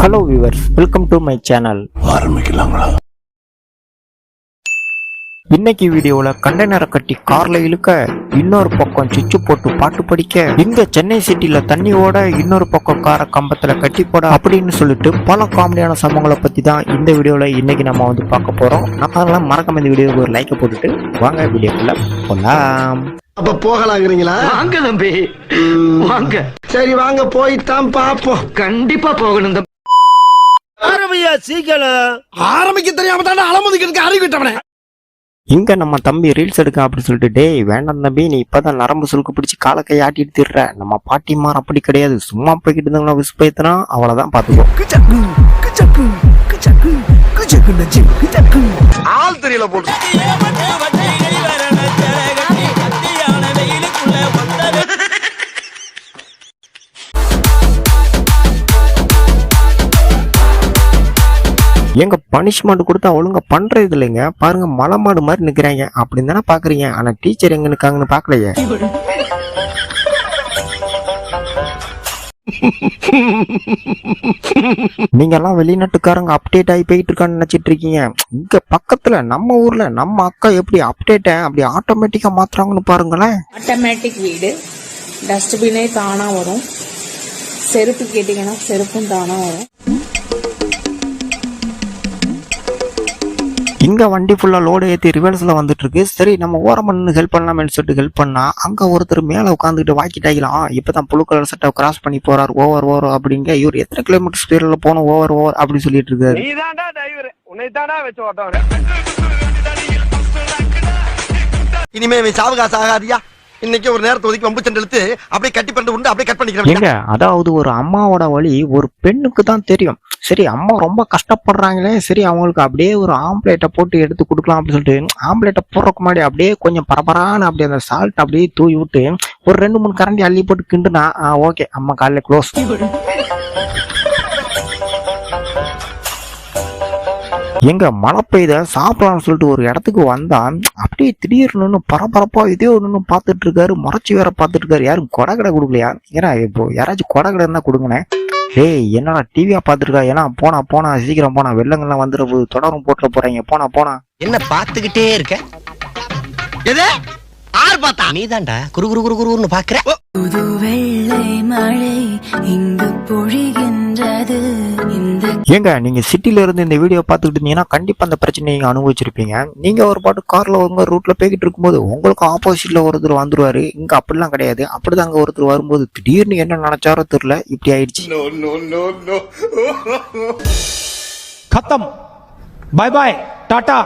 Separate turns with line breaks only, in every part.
Hello viewers, welcome to my channel.
ஆரம்பிக்கலாங்களா?
இன்னைக்கு வீடியோல கண்டெய்னரை கட்டி கார்ல இழுக்க, இன்னொரு பக்கம் சுவிட்ச் போட்டு பாட்டு படிக்க, இங்க சென்னை சிட்டில தண்ணி ஓட, இன்னொரு பக்கம் காரை கம்பத்துல கட்டி போட அப்படின்னு சொல்லிட்டு பல காமெடியான சம்பவங்களை பத்தி தான் இந்த வீடியோல இன்னைக்கு நம்ம வந்து பார்க்க போறோம். அதெல்லாம் மறக்காம இந்த வீடியோக்கு ஒரு லைக் போட்டுட்டு வாங்க வீடியோக்குள்ள போலாம்.
அப்ப போகலாங்கிறீங்களா?
வாங்க தம்பி வாங்க.
சரி வாங்க, போய்தான் பாப்போம்.
கண்டிப்பா போகணும்.
ஆரம்பியா சீக்கிரம். ஆரம்பிக்க தெரியாம தானே அலமுதிக்கிறதுக்கு அறிவிட்டவனே.
இங்க நம்ம தம்பி ரீல்ஸ் எடுக்க அப்படின்னு சொல்லிட்டு, டேய் வேண்டாம் தம்பி, நீ இப்பதான் நரம்பு சுருக்கு பிடிச்சி காலை கை ஆட்டிட்டு திடுற. நம்ம பாட்டிமார் அப்படி கிடையாது, சும்மா போய்கிட்டு இருந்தவங்களா விசுப்பேத்தனா அவ்வளவுதான் பாத்துக்கோ.
ஆள் தெரியல போட்டு
எங்க பனிஷ்மெண்ட் கொடுத்தா ஒழுங்கா பண்றது இல்லைங்க. பாருங்க, மலை மாடு மாதிரி நிக்கிறாங்க அப்படின்னு தானே பாக்குறீங்க. ஆனா டீச்சர் எங்க நிக்காங்கன்னு பாக்கலையே. நீங்க எல்லாம் வெளிநாட்டுக்காரங்க அப்டேட் ஆகி போயிட்டு இருக்கான்னு நினைச்சிட்டு இருக்கீங்க. இங்க பக்கத்துல நம்ம ஊர்ல நம்ம அக்கா எப்படி அப்டேட் அப்படி ஆட்டோமேட்டிக்கா மாத்துறாங்கன்னு பாருங்களேன்.
ஆட்டோமேட்டிக் வீடு, டஸ்ட்பினே தானா வரும், செருப்பு கேட்டீங்கன்னா செருப்பும் தானா வரும்.
இங்க வண்டி ஃபுல்லா லோடு ஏற்றி ரிவர்ஸ்ல வந்துட்டு இருக்கு. சரி நம்ம ஓரம் பண்ணு ஹெல்ப் பண்ணலாம்னு சொல்லிட்டு ஹெல்ப் பண்ணா, அங்க ஒருத்தர் மேல உட்காந்துக்கிட்டு வாக்கிட்டாங்களாம். இப்பதான் புளு கலர் சட்டை கிராஸ் பண்ணி போறாரு. ஓவர் ஓவர் அப்படிங்க. இவர் எத்தனை கிலோமீட்டர் ஸ்பீட்ல போனோம் ஓவர் ஓவர் அப்படின்னு சொல்லிட்டு இருக்காரு.
இனிமே சாவகாசம் ஆகாதியா. இன்னைக்கு ஒரு நேரத்தை ஒதுக்கி வம்பு சண்டை இழுத்து அப்படியே கட்டி பண்ணி உண்டு அப்படியே கட் பண்ணிக்கிறேன்.
எங்க அதாவது ஒரு அம்மாவோட வழி ஒரு பெண்ணுக்கு தான் தெரியும். சரி அம்மா ரொம்ப கஷ்டப்படுறாங்களே, சரி அவங்களுக்கு அப்படியே ஒரு ஆம்லேட்டை போட்டு எடுத்து கொடுக்கலாம் அப்படின்னு சொல்லிட்டு ஆம்லேட்டை போடுறதுக்கு முன்னாடி அப்படியே கொஞ்சம் பரபரான்னு அப்படியே அந்த சால்ட் அப்படியே தூவி விட்டு ஒரு 2-3 கரண்டி அள்ளி போட்டு கிண்டுனா ஓகே, அம்மா காலையில க்ளோஸ். எங்க மழை பெய்த சாப்பிடலாம்னு சொல்லிட்டு ஒரு இடத்துக்கு வந்தா அப்படியே திடீர்னு பரபரப்பா இதே ஒண்ணு பாத்துட்டு இருக்காரு. முறைச்சி வேற பாத்துட்டு இருக்காரு. யாரும் கொடை கடை கொடுக்கலையா? ஏன்னா இப்போ யாராச்சும் கொடை கடை இருந்தா கொடுங்கண்ணே. ஏய் என்னடா டிவியா பாத்துருக்கா? ஏன்னா போனா சீக்கிரம் போனா, வெள்ளங்கள்லாம் வந்துட போது, தொடரும் போட்டுற போறாங்க. போனா
என்ன பாத்துக்கிட்டே இருக்க?
எது ஆறு பார்த்தா
நீதான்டா குரு குரு குரு குருன்னு பாக்குற.
புது வெள்ளை மழை இங்கு பொழிகின்றது.
ஏங்க நீங்க சிட்டில இருந்து இந்த வீடியோ பாத்துக்கிட்டு இருந்தீங்கன்னா கண்டிப்பா அந்த பிரச்சனையை நீங்க அனுபவிச்சிருப்பீங்க. நீங்க ஒரு பாட்டு கார்ல உங்க ரூட்ல போய்கிட்டு இருக்கும்போது உங்களுக்கு ஆப்போசிட்ல ஒருத்தர் வந்துருவாரு. இங்க அப்படிலாம் கிடையாது. அப்படிதான் அங்க ஒருத்தர் வரும்போது திடீர்னு என்ன நினைச்சாரோ தெரியல, இப்படி ஆயிடுச்சு.
खत्म, bye bye, tata,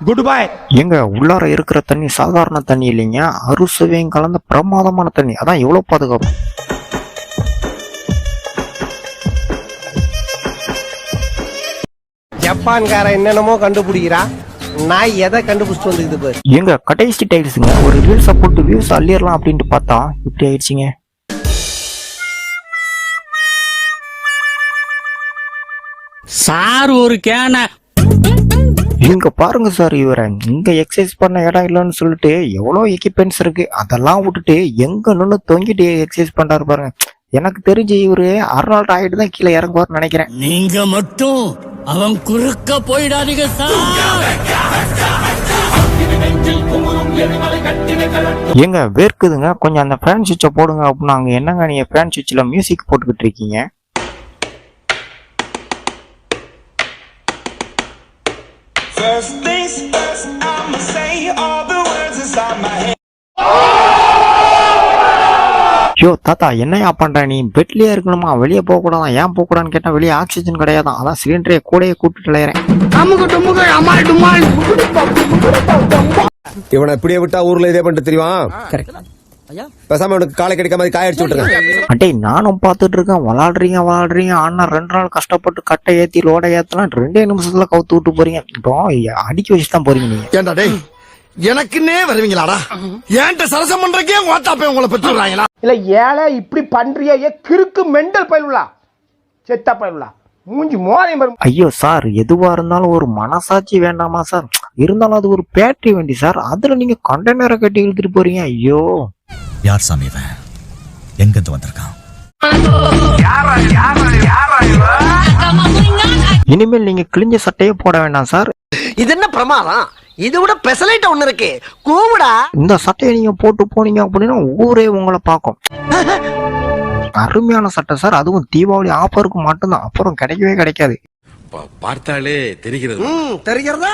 goodbye.
எங்க உள்ளார இருக்கிற தண்ணி சாதாரண தண்ணி இல்லைங்க, அறுசுவையும் கலந்த பிரமாதமான தண்ணி. அதான் எவ்வளவு பாதுகாப்பு.
ஜப்பான்கார என்னென்னமோ கண்டுபிடிக்கிறா, நான் எதை கண்டுபிடிச்சிட்டு வந்துக்குது பாரு.
எங்க கடைசி டைல்ஸுங்க ஒரு ரீல்ஸை போட்டு வியூஸ் அள்ளிடலாம் அப்படின்ட்டு பார்த்தா இப்படி ஆயிடுச்சுங்க.
சார் ஒரு கேன
இங்க பாருங்க சார், இவரை இங்க எக்ஸசைஸ் பண்ண இடம் இல்லைன்னு சொல்லிட்டு எவ்வளவு எக்யூப்மெண்ட்ஸ் இருக்கு அதெல்லாம் விட்டுட்டு எங்க நின்று தொங்கிட்டு எக்ஸசைஸ் பண்றாரு பாருங்க. எனக்கு தெரிஞ்சு இவரு அர்னால்ட் ஆயிட்டு தான் கீழே இறங்குவார்னு நினைக்கிறேன்.
நீங்க மட்டும் அவன் குறுக்க போயிடாதீங்க சார்.
எங்க வேர்க்குதுங்க, கொஞ்சம் அந்த ஃபேன் சுவிட்சை போடுங்க அப்படின்னா, அங்க என்னங்க நீங்க ஃபேன் சுவிட்ச்ல மியூசிக் போட்டுக்கிட்டு இருக்கீங்க? யோ தாத்தா என்னையா பண்ற நீ? பெட்லயே இருக்கணுமா? வெளியே போக கூடாதான். ஏன் போக கூடாதுன்னு கேட்டா வெளியே ஆக்சிஜன் கிடையாதான். அதான் சிலிண்டரை கூடயே கூப்பிட்டு இளையறேன்.
இவனை இப்படியே விட்டா ஊர்ல இதே பண்ணிட்டு தெரியுமா? பேசாம உனக்கு காலை கிடைக்காம காய அடிச்சு விட்டுருங்க.
அட்டே நானும் பாத்துட்டு இருக்கேன். விளாடுறீங்க ஆனா 2 நாள் கஷ்டப்பட்டு கட்டை ஏத்தி லோட ஏத்தலாம் 2 நிமிஷத்துல கவுத்து விட்டு போறீங்க. இப்போ அடிக்க வச்சுதான் போறீங்க நீங்க.
ஏண்டா டேய், எனக்குன்னே வருவீங்களாடா? ஏன்ட்ட சரசம் பண்றக்கே ஓட்டாப்பே உங்களை பெற்றுறாங்களா?
இல்ல ஏழை இப்படி பண்றியே கிறுக்கு மெண்டல் பயிலுலா, செத்தா பயிலுலா, மூஞ்சி மோதையும் வரும்.
ஐயோ சார், எதுவா இருந்தாலும் ஒரு மனசாட்சி வேண்டாமா சார்? இருந்தாலும் அது ஒரு பேட்டரி வண்டி சார், அதுல நீங்க கண்டெய்னரை கட்டி இழுத்துட்டு போறீங்க. ஐயோ
யார் சாமி இவன்? எங்க இருந்து வந்திருக்கான்?
இனிமேல் நீங்க கிழிஞ்ச சட்டையே போட வேண்டாம் சார்.
இது என்ன பிரமாதம்? இது விட பெசலைட் ஒண்ணு இருக்கு, கூவுடா.
இந்த சட்டையை நீங்க போட்டு போனீங்க அப்படின்னா ஊரே உங்களை பார்க்கும். அருமையான சட்டை சார், அதுவும் தீபாவளி ஆஃபருக்கு மட்டும்தான், அப்புறம் கிடைக்கவே கிடைக்காது.
பார்த்தாலே தெரிகிறது.
தெரிகிறதா?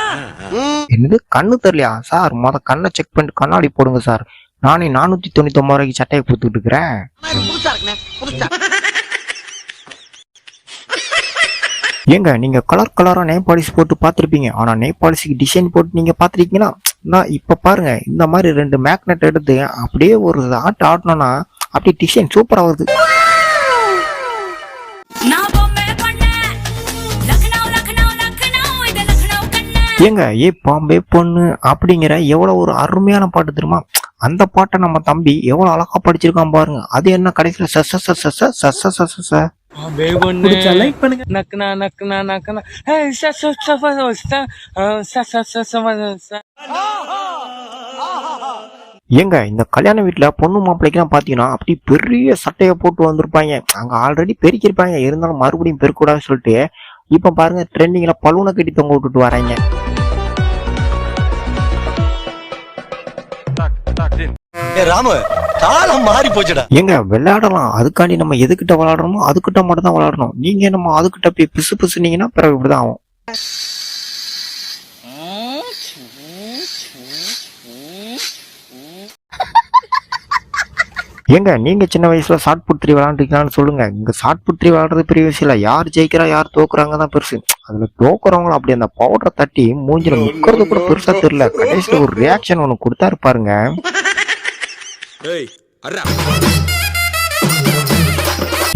என்னது கண்ணு தெரியலையா சார்? கண்ணை செக் பண்ணிட்டு கண்ணாடி போடுங்க சார். நானே 499 ரூபாய்க்கு சட்டையை கொடுத்துட்டு இருக்கிறேன்.
புதுசா இருக்குண்ணே, புதுசா.
ஏங்க நீங்க கலர் கலரா நெய் பாலிஷ் போட்டு பார்த்திருப்பீங்க, ஆனா நெய் பாலிஷுக்கு டிசைன் போட்டு நீங்க பார்த்திருக்கீங்கன்னா, நான் இப்ப பாருங்க இந்த மாதிரி 2 மேக்னெட் எடுத்து அப்படியே ஒரு ஆட்டணும்னா அப்படியே டிசைன் சூப்பரா வருது. ஏங்க ஏ பாம்பே பொண்ணு அப்படிங்கிற எவ்வளவு ஒரு அருமையான பாட்டு தெரியுமா? அந்த பாட்டை நம்ம தம்பி எவ்வளவு அழகா படிச்சிருக்கான் பாருங்க. அது என்ன கடைசியில ஏங்க இந்த கல்யாண வீட்டுல பொண்ணு மாப்பிள்ளைக்கெல்லாம் பாத்தீங்கன்னா அப்படி பெரிய சட்டையை போட்டு வந்திருப்பாங்க. அங்க ஆல்ரெடி பெருக்கிருப்பாங்க, இருந்தாலும் மறுபடியும் பெருக்கூடாதுன்னு சொல்லிட்டு இப்ப பாருங்க ட்ரெண்டிங்ல பலூனை கட்டி தொங்க விட்டுட்டு வராங்க.
ராமு, காலம் மாறி போச்சுடா.
ஏங்க விளையாடலாம், அதுக்காண்டி நம்ம எதுக்கிட்ட விளையாடுறோமோ அதுக்கிட்ட மட்டும் தான் விளையாடணும். நீங்க நம்ம அதுக்கிட்ட போய் பிசு பிசுனீங்கன்னா பிறகு இப்படிதான் ஆகும். ஏங்க நீங்க சின்ன வயசுல ஷார்ட் புட் 3 விளையாண்டுருக்கீங்கன்னு சொல்லுங்க. இங்க ஷார்ட் புட் 3 விளையாடுறது பெரிய விஷயம் இல்ல, யார் ஜெயிக்கிறா யார் தோக்குறாங்க தான் பெருசு. அதுல தோக்குறவங்களும் அப்படி அந்த பவுடரை தட்டி மூஞ்சில முக்கிறது கூட பெருசா தெரியல, கடைசியில ஒரு ரியாக்ஷன் ஒண்ணு கொடுத்தாரு பாருங்க.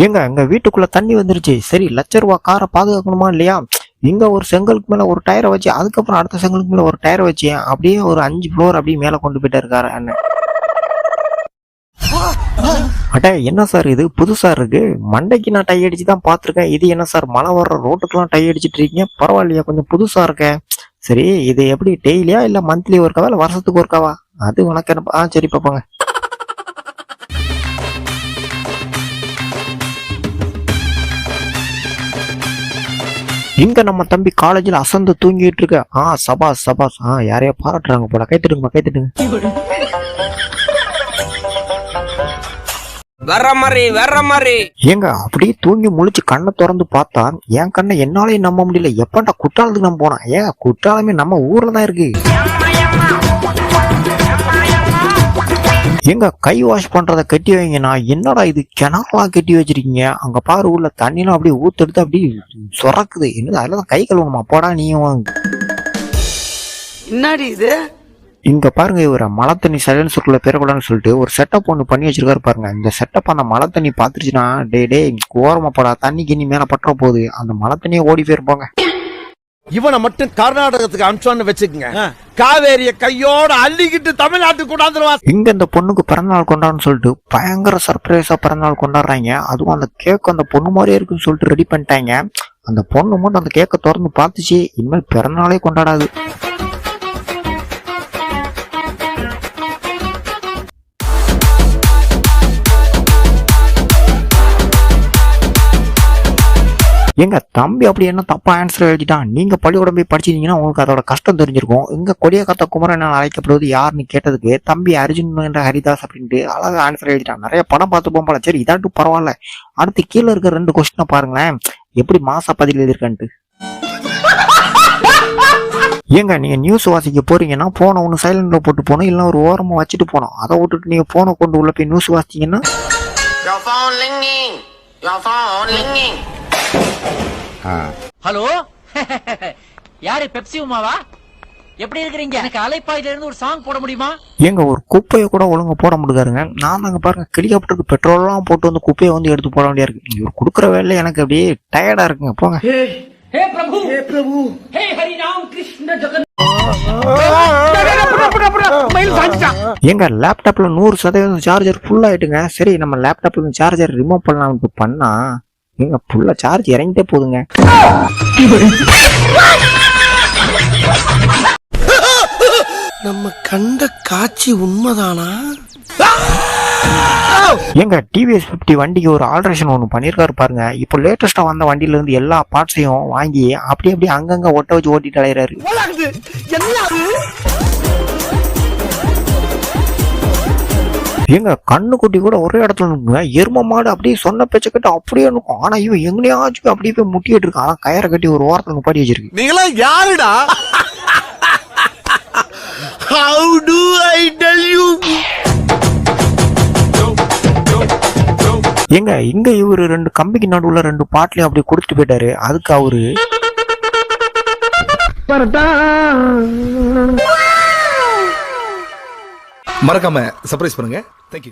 ஏங்க எங்க வீட்டுக்குள்ள தண்ணி வந்துருச்சு, சரி ₹1,00,000 காரை பாதுகாக்கணுமா இல்லையா? இங்க ஒரு செங்கலுக்கு மேல ஒரு டயரை வச்சு, அதுக்கப்புறம் அடுத்த செங்கலுக்கு மேல ஒரு டயரை வச்சு அப்படியே ஒரு 5 ஃப்ளோர் அப்படியே மேல கொண்டு போயிட்டு இருக்காரு அண்ணன். அட என்ன சார் இது புதுசா இருக்கு, மண்டைக்கு நான் டை அடிச்சு தான் பாத்திருக்கேன். இது என்ன சார் மழை வர்ற ரோட்டுக்கெல்லாம் டை அடிச்சிட்டு இருக்கீங்க, பரவாயில்லையா, கொஞ்சம் புதுசா இருக்க. சரி இது எப்படி டெய்லியா இல்ல மந்த்லி ஒர்க்காவா இல்ல வருஷத்துக்கு ஒர்க்காவா? அது உனக்கு என்ன? சரி பாப்பாங்க. இங்க நம்ம தம்பி காலேஜ்ல அசந்து தூங்கிட்டு இருக்க. சபாஸ் சபாஸ், யாரையா பாராட்டுறாங்க போல, கைத்துடுங்கப்பா கைத்துடுங்க.
வர்ற மாதிரி
ஏங்க அப்படியே தூங்கி முழிச்சு கண்ணை திறந்து பார்த்தா என் கண்ணை என்னாலே நம்ப முடியல. எப்பண்டா குற்றாலத்துக்கு நம்ம போனா? ஏன் குற்றாலமே நம்ம ஊர்ல தான் இருக்கு. எங்க கை வாஷ் பண்றத கட்டி வைங்கண்ணா, என்னடா இது கிணறுலாம் கட்டி வச்சிருக்கீங்க, அங்க பாரு உள்ள தண்ணிலாம் அப்படியே ஊத்தெடுத்து அப்படியே சொரக்குது. என்னது அதுலதான் கை கழுவணுமா? போடா நீயும்.
என்னடி இது?
இங்க பாருங்க, இவர மழை தண்ணி சைலன்ஸுக்குள்ள பெறக்கூடாதுன்னு சொல்லிட்டு ஒரு செட்டப் ஒண்ணு பண்ணி வச்சிருக்காரு பாருங்க. இந்த செட்டப் அந்த மழை தண்ணி பாத்துருச்சுன்னா டே ஓரமா போடா, தண்ணி கிண்ணி மேல பற்ற போகுது, அந்த மழை தண்ணியை ஓடி போயிருப்பாங்க.
இவனை மட்டும் கர்நாடகத்துக்கு அனுப்பிச்சோன்னு வச்சுக்கங்க, காவேரிய கையோட அள்ளிக்கிட்டு தமிழ்நாட்டுக்கு கொண்டாந்துருவான்.
இங்க இந்த பொண்ணுக்கு பிறந்தநாள் கொண்டாடுன்னு சொல்லிட்டு பயங்கர சர்ப்ரைஸா பிறந்தநாள் கொண்டாடுறாங்க. அதுவும் அந்த கேக் அந்த பொண்ணு மாதிரியே இருக்குன்னு சொல்லிட்டு ரெடி பண்ணிட்டாங்க. அந்த பொண்ணு மட்டும் அந்த கேக்கை திறந்து பார்த்துச்சு, இனிமேல் பிறந்தநாளே கொண்டாடாது. எங்க தம்பி அப்படி என்ன தப்பா ஆன்சர் எழுதிட்டான். நீங்க பள்ளிக்கூடம் போய் படிச்சிருந்தீங்கன்னா உங்களுக்கு அதோட கஷ்டம் தெரிஞ்சிருக்கும். இங்க கொடியக்காத்த குமரன் என அழைக்கப்படுவது யாருன்னு கேட்டதுக்கு தம்பி அர்ஜுன் என்ற ஹரிதாஸ் அப்படின்ட்டு அழகா ஆன்சர் எழுதிட்டான். நிறைய படம் பார்த்துப்போம் போல. சரி இதாட்டும் பரவாயில்ல. அடுத்து கீழே இருக்க 2 கொஸ்டினை பாருங்களேன், எப்படி மாசா பதில் எழுதிருக்கான்ட்டு. ஏங்க நீங்க நியூஸ் வாசிக்க போறீங்கன்னா போன ஒண்ணு சைலண்ட்ல போட்டு போனோம், இல்ல ஒரு ஓரமா வச்சுட்டு போனோம். அதை விட்டுட்டு நீங்க போனை கொண்டு உள்ள போய் நியூஸ் வாசிச்சீங்கன்னா
ஹலோ யாரு பெப்சி உமாவா? எப்படி இருக்கிறீங்க? எனக்கு அலைப்பாயில இருந்து ஒரு சாங் போட முடியுமா?
ஏங்க ஒரு குப்பையை கூட ஒழுங்கா போட முடியாதுங்க. நான் தாங்க பாருங்க ஹெலிகாப்டருக்கு பெட்ரோல் எல்லாம் போட்டு வந்து குப்பையை வந்து எடுத்து போட வேண்டியா இருக்கு. இவர் கொடுக்குற வேலை எனக்கு அப்படியே டயர்டா இருக்குங்க. போங்க.
हे प्रभु हे हरि राम कृष्ण जगन्नाथ.
எங்க லேப்டாப்ல 100% சார்ஜர் ஃபுல் ஆயிட்டுங்க. சரி நம்ம லேப்டாப்ல சார்ஜர் ரிமூவ் பண்ணலாம்னு பண்ணா எங்க ஃபுல்லா சார்ஜ் இறங்கிட்டே போகுதுங்க.
நம்ம கண்ட காட்சி உண்மைதானா?
எங்க டிவிஎஸ் 50 வண்டிக்கு ஒரு ஆல்ட்ரேஷன் ஒன்று பண்ணியிருக்காரு பாருங்க. இப்போ லேட்டஸ்டா வந்த வண்டியில இருந்து எல்லா பார்ட்ஸையும் வாங்கி அப்படியே அங்கங்க ஒட்ட வச்சு ஓட்டிட்டு அலையிறாரு. எங்க கண்ணுக்குட்டி கூட ஒரே இடத்துல நிற்குங்க. எரும மாடு அப்படியே சொன்ன பேச்ச கட்டு அப்படியே இருக்கும். ஆனா இவன் எங்கேயாச்சும் அப்படியே போய் முட்டிட்டு இருக்கு. ஆனா கயிறை கட்டி ஒரு ஓரத்துல நிப்பாட்டி வச்சிருக்கு.
நீங்களா யாருடா? How do I tell you?
எங்க இங்க இவரு 2 கம்பிக்கு நடுவுல 2 பாட்டிலையும் அப்படி கொடுத்துட்டு போயிட்டாரு. அதுக்கு அவரு
மறக்காம சர்ப்ரைஸ் பண்ணுங்க. தேங்க்யூ.